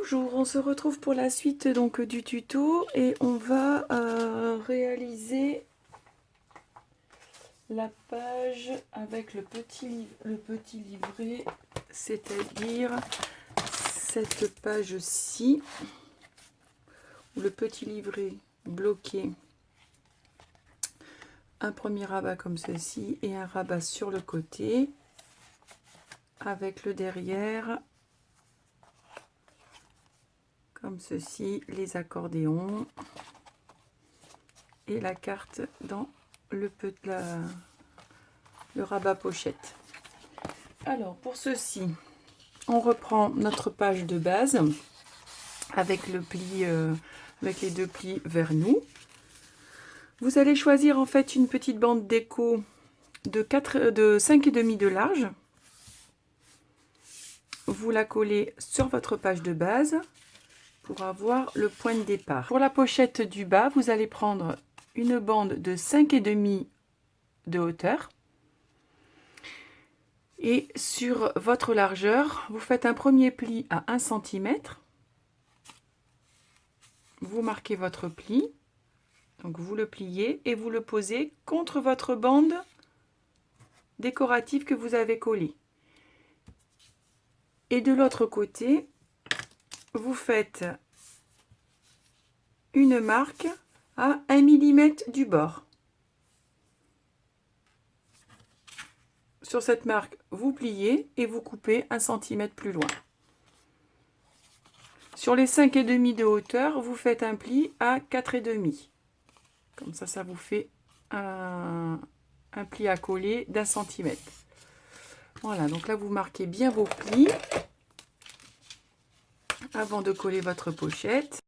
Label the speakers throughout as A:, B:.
A: Bonjour, on se retrouve pour la suite donc du tuto et on va réaliser la page avec le petit livret, c'est-à-dire cette page-ci, où le petit livret bloqué, un premier rabat comme ceci et un rabat sur le côté avec le derrière comme ceci, les accordéons et la carte dans le rabat pochette. Alors pour ceci, on reprend notre page de base avec le pli, avec les deux plis vers nous. Vous allez choisir en fait une petite bande déco de 5,5 de large. Vous la collez sur votre page de base pour avoir le point de départ. Pour la pochette du bas, vous allez prendre une bande de 5,5 de hauteur. Et sur votre largeur, vous faites un premier pli à 1 cm. Vous marquez votre pli. Donc vous le pliez et vous le posez contre votre bande décorative que vous avez collée. Et de l'autre côté, vous faites une marque à 1 mm du bord. Sur cette marque, vous pliez et vous coupez 1 cm plus loin. Sur les 5,5 de hauteur, vous faites un pli à 4,5. Comme ça vous fait un pli à coller d'1 cm. Voilà, donc là, vous marquez bien vos plis avant de coller votre pochette.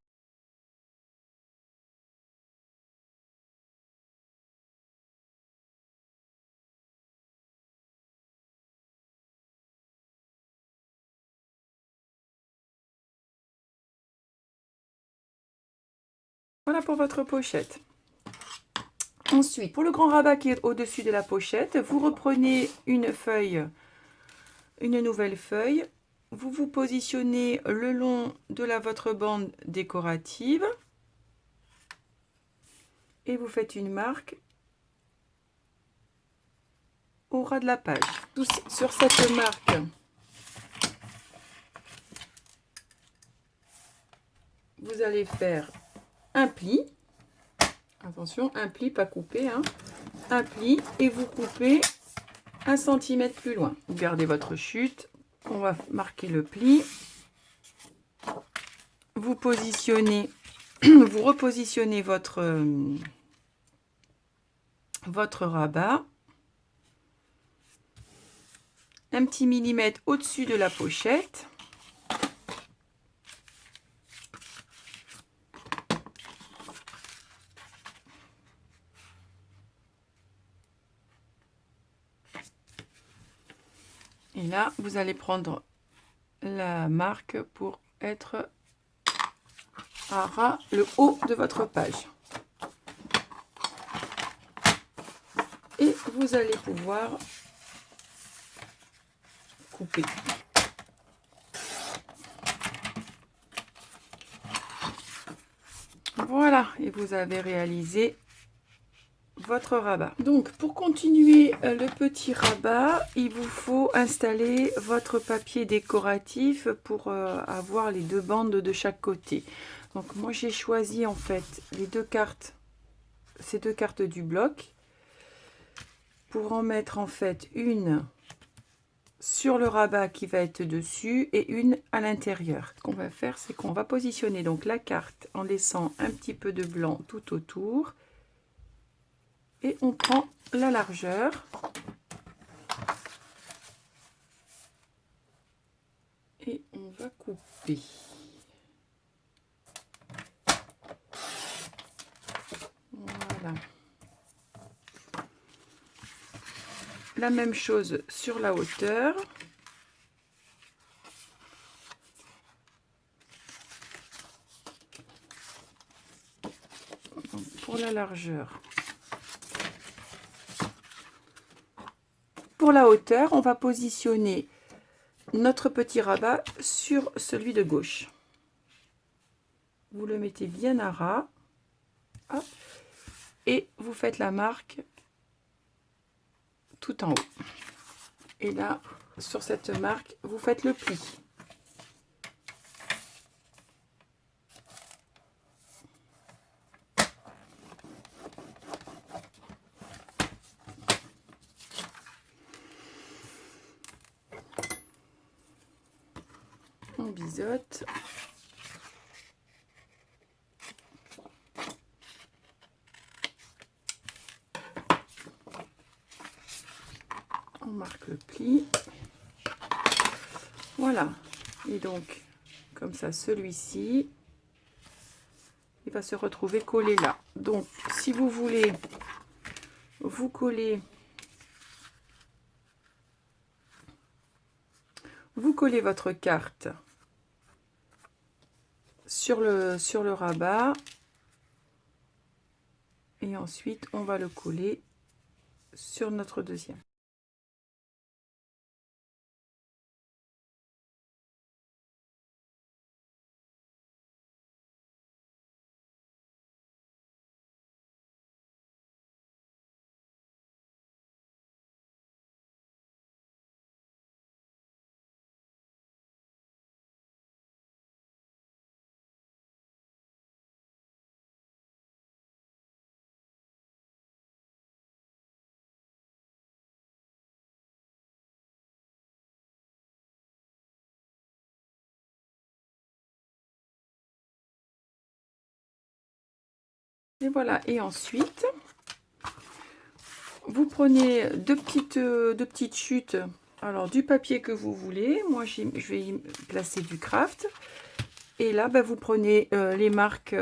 A: Voilà pour votre pochette. Ensuite, pour le grand rabat qui est au-dessus de la pochette, vous reprenez une feuille, une nouvelle feuille. Vous vous positionnez le long de votre bande décorative et vous faites une marque au ras de la page. Sur cette marque, vous allez faire un pli. Attention, un pli, pas coupé, hein. Un pli et vous coupez 1 cm plus loin. Vous gardez votre chute. On va marquer le pli. Vous positionnez, vous repositionnez votre rabat. Un petit millimètre au-dessus de la pochette. Et là, vous allez prendre la marque pour être à ras le haut de votre page. Et vous allez pouvoir couper. Voilà, et vous avez réalisé votre rabat. Donc pour continuer le petit rabat, il vous faut installer votre papier décoratif pour avoir les deux bandes de chaque côté. Donc moi j'ai choisi en fait les deux cartes, ces deux cartes du bloc, pour en mettre en fait une sur le rabat qui va être dessus et une à l'intérieur. Ce qu'on va faire, c'est qu'on va positionner donc la carte en laissant un petit peu de blanc tout autour. Et on prend la largeur et on va couper. Voilà. La même chose sur la hauteur. Pour la largeur. Pour la hauteur, on va positionner notre petit rabat sur celui de gauche. vous le mettez bien à ras. Hop, et vous faites la marque tout en haut. Et là, sur cette marque, vous faites le pli. On biseaute. On marque le pli. Voilà. Et donc, comme ça, celui-ci, il va se retrouver collé là. Donc, si vous voulez, vous collez votre carte sur le rabat. Et ensuite, on va le coller sur notre deuxième. Et voilà, et ensuite, vous prenez deux petites chutes, alors du papier que vous voulez. Moi, je vais y placer du craft. Et là, vous prenez les marques,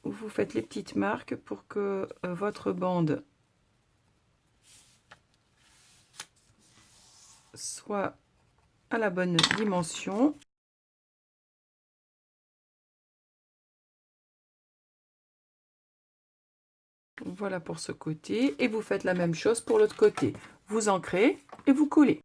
A: vous faites les petites marques pour que votre bande soit à la bonne dimension. Voilà pour ce côté, et vous faites la même chose pour l'autre côté. Vous ancrez et vous collez.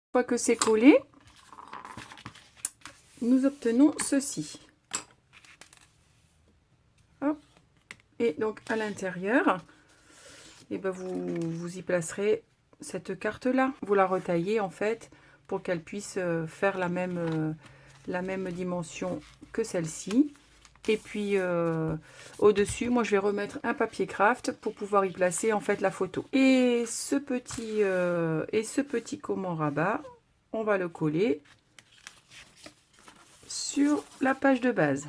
A: Une fois que c'est collé, nous obtenons ceci. Hop. Et donc à l'intérieur, vous y placerez cette carte là. Vous la retaillez en fait pour qu'elle puisse faire la même dimension que celle-ci. Et puis au-dessus, moi je vais remettre un papier craft pour pouvoir y placer en fait la photo. Et ce petit comment rabat, on va le coller sur la page de base.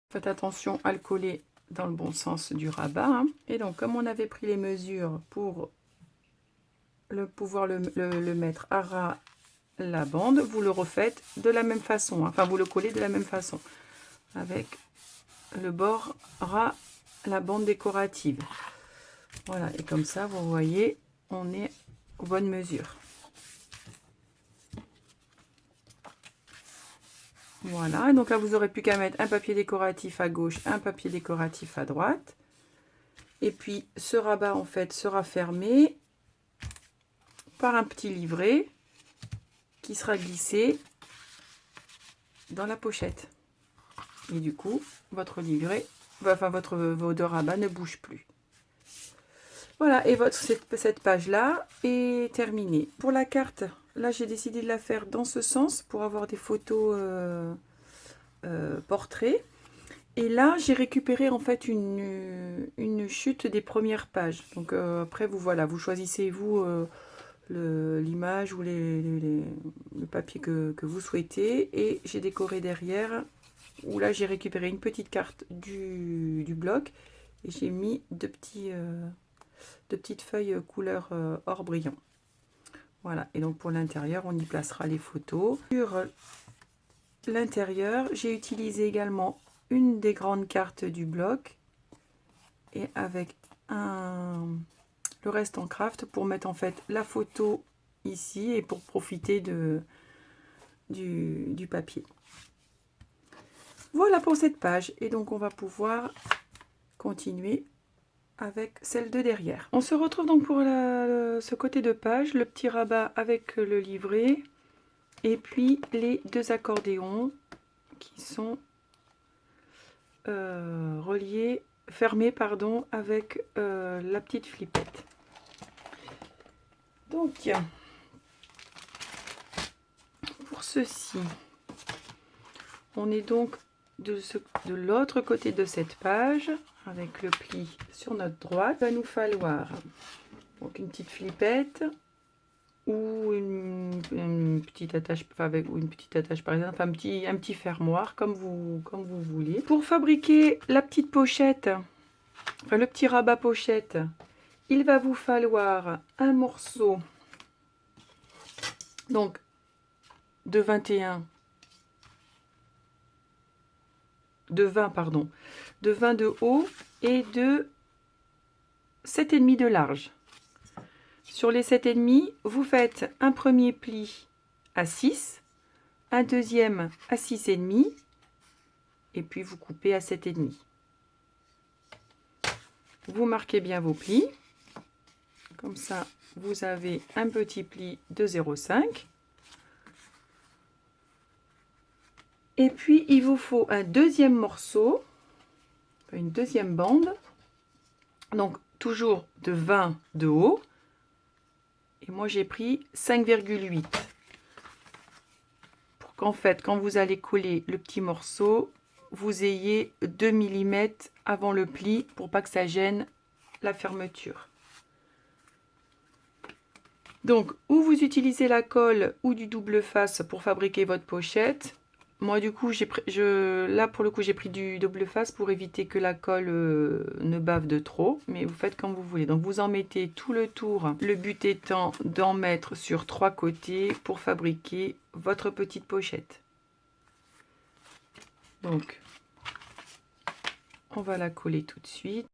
A: Faites attention à le coller dans le bon sens du rabat. Hein. Et donc, comme on avait pris les mesures pour pouvoir le mettre à ras la bande, vous le refaites de la même façon. Hein. Enfin, vous le collez de la même façon. Avec le bord ras la bande décorative. Voilà, et comme ça, vous voyez, on est aux bonnes mesures. Voilà, et donc là, vous n'aurez plus qu'à mettre un papier décoratif à gauche, un papier décoratif à droite. Et puis, ce rabat, en fait, sera fermé par un petit livret qui sera glissé dans la pochette. Et du coup, votre livret, enfin, vos deux rabats ne bougent plus. Voilà, et cette page-là est terminée. Pour la carte, là, j'ai décidé de la faire dans ce sens pour avoir des photos portraits. Et là, j'ai récupéré en fait une chute des premières pages. Donc après, vous choisissez vous l'image ou le papier que vous souhaitez. Et j'ai décoré derrière, où là, j'ai récupéré une petite carte du bloc Et j'ai mis deux petites feuilles couleur or brillant. Voilà, et donc pour l'intérieur, on y placera les photos. Sur l'intérieur, j'ai utilisé également une des grandes cartes du bloc et avec le reste en craft pour mettre en fait la photo ici et pour profiter du papier. Voilà pour cette page, et donc on va pouvoir continuer avec celle de derrière. On se retrouve donc pour ce côté de page, le petit rabat avec le livret et puis les deux accordéons qui sont fermés pardon, avec la petite flippette. Donc pour ceci, on est donc de l'autre côté de cette page avec le pli sur notre droite. Il va nous falloir donc une petite flippette ou une petite attache, ou une petite attache par exemple, un petit fermoir comme vous voulez. Pour fabriquer la petite pochette, enfin le petit rabat pochette, il va vous falloir un morceau donc de 20 de haut et de 7,5 de large. Sur les 7,5, vous faites un premier pli à 6, un deuxième à 6,5 et puis vous coupez à 7,5. Vous marquez bien vos plis. Comme ça, vous avez un petit pli de 0,5. Et puis, il vous faut un deuxième morceau, une deuxième bande. Donc, toujours de 20 de haut. Et moi, j'ai pris 5,8. Pour qu'en fait, quand vous allez coller le petit morceau, vous ayez 2 mm avant le pli pour pas que ça gêne la fermeture. Donc, ou vous utilisez la colle ou du double face pour fabriquer votre pochette. Moi, du coup, là, pour le coup, j'ai pris du double face pour éviter que la colle ne bave de trop. Mais vous faites comme vous voulez. Donc, vous en mettez tout le tour. Le but étant d'en mettre sur 3 côtés pour fabriquer votre petite pochette. Donc, on va la coller tout de suite.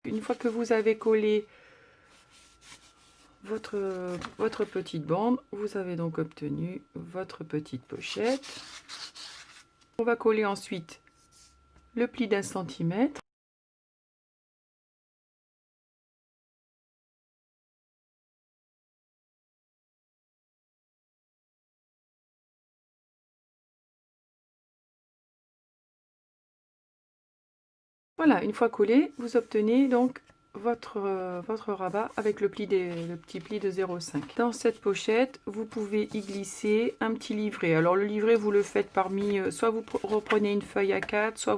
A: Une fois que vous avez collé votre petite bande, vous avez donc obtenu votre petite pochette. On va coller ensuite le pli d'1 centimètre. Voilà, une fois collé, vous obtenez donc votre rabat avec le petit pli de 0,5. Dans cette pochette, vous pouvez y glisser un petit livret. Alors le livret, vous le faites parmi, soit vous reprenez une feuille A4, soit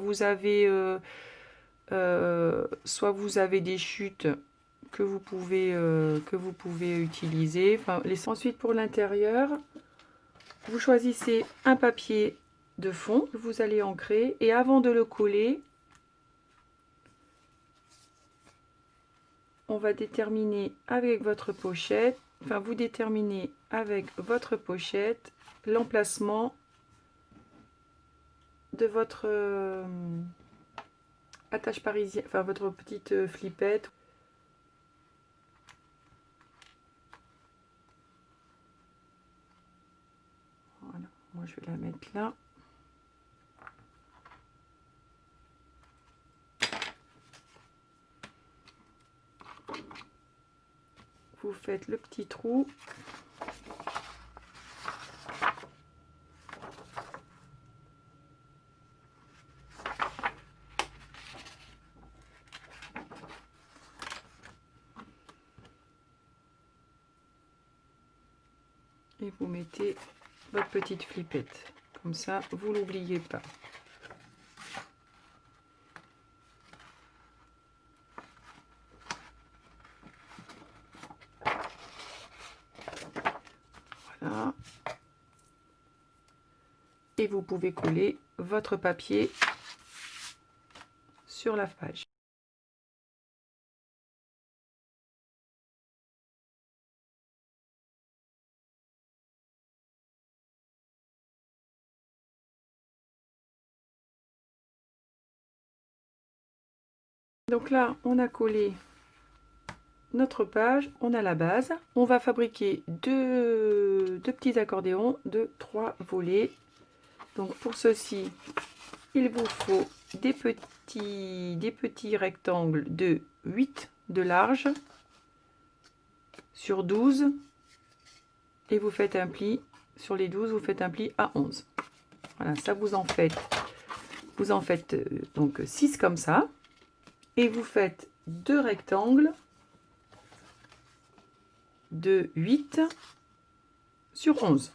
A: vous avez des chutes que vous pouvez utiliser. Enfin, ensuite, pour l'intérieur, vous choisissez un papier de fond que vous allez ancrer et avant de le coller, on va déterminer avec votre pochette, enfin vous déterminez avec votre pochette l'emplacement de votre attache parisienne, enfin votre petite flippette. Voilà, moi je vais la mettre là. Vous faites le petit trou. Et vous mettez votre petite flippette. Comme ça, vous ne l'oubliez pas. Voilà. Et vous pouvez coller votre papier sur la page. Donc là, on a collé notre page, on a la base. On va fabriquer deux petits accordéons de 3 volets. Donc pour ceci, il vous faut des petits rectangles de 8 de large sur 12 et vous faites un pli. Sur les 12, vous faites un pli à 11. Voilà, ça vous en faites donc 6 comme ça. Et vous faites 2 rectangles de 8 sur 11.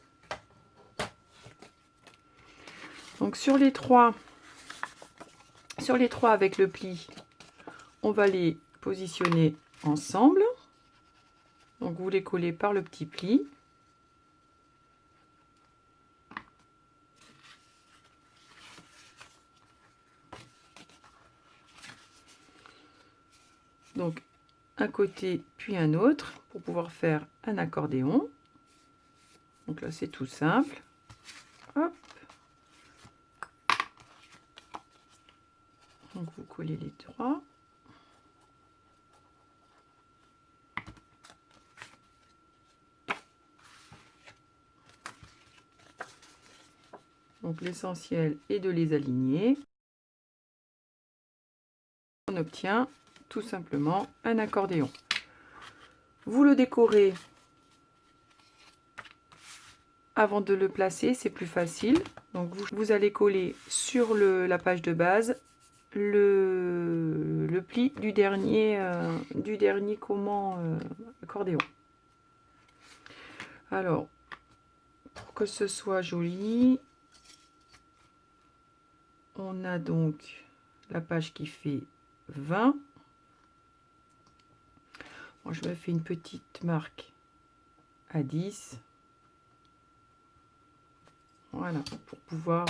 A: Donc sur les trois avec le pli, on va les positionner ensemble. Donc vous les collez par le petit pli. Donc un côté puis un autre pour pouvoir faire un accordéon. Donc là c'est tout simple. Hop. Donc vous collez les trois. Donc l'essentiel est de les aligner. On obtient tout simplement un accordéon. Vous le décorez avant de le placer, c'est plus facile. Donc vous allez coller sur la page de base le pli du dernier accordéon. Alors, pour que ce soit joli, on a donc la page qui fait 20. Moi, je me fais une petite marque à 10. Voilà, pour pouvoir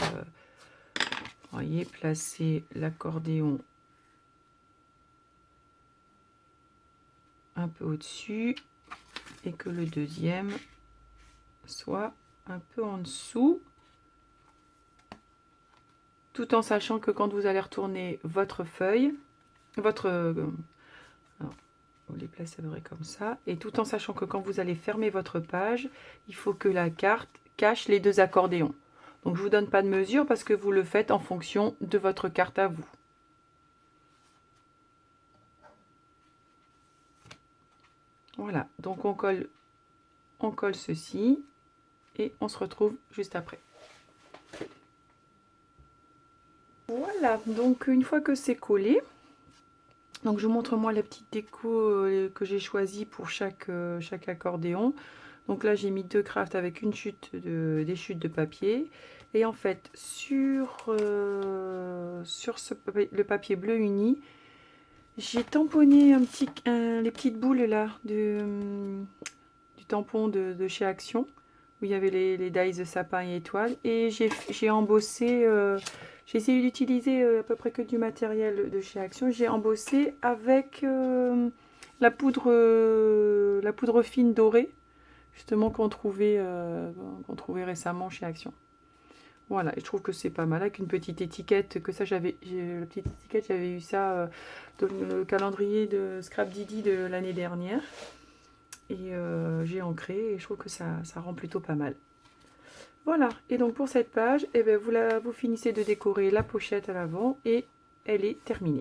A: voyez, placer l'accordéon un peu au-dessus et que le deuxième soit un peu en dessous, tout en sachant que quand vous allez retourner votre feuille, alors, vous les placerez comme ça, et tout en sachant que quand vous allez fermer votre page, il faut que la carte cache les 2 accordéons. Donc je vous donne pas de mesure parce que vous le faites en fonction de votre carte à vous. Voilà, donc on colle ceci et on se retrouve juste après. Voilà, donc une fois que c'est collé, donc je vous montre moi la petite déco que j'ai choisie pour chaque accordéon. Donc là j'ai mis 2 crafts avec des chutes de papier. Et en fait sur le papier bleu uni, j'ai tamponné les petites boules là du tampon de chez Action, où il y avait les dies de sapin et étoiles. Et j'ai embossé, j'ai essayé d'utiliser à peu près que du matériel de chez Action. J'ai embossé avec la poudre fine dorée, justement qu'on trouvait récemment chez Action. Voilà, et je trouve que c'est pas mal avec une petite étiquette, que ça la petite étiquette, j'avais eu ça dans le calendrier de Scrap Didi de l'année dernière. Et j'ai ancré et je trouve que ça rend plutôt pas mal. Voilà, et donc pour cette page, eh bien, vous finissez de décorer la pochette à l'avant et elle est terminée.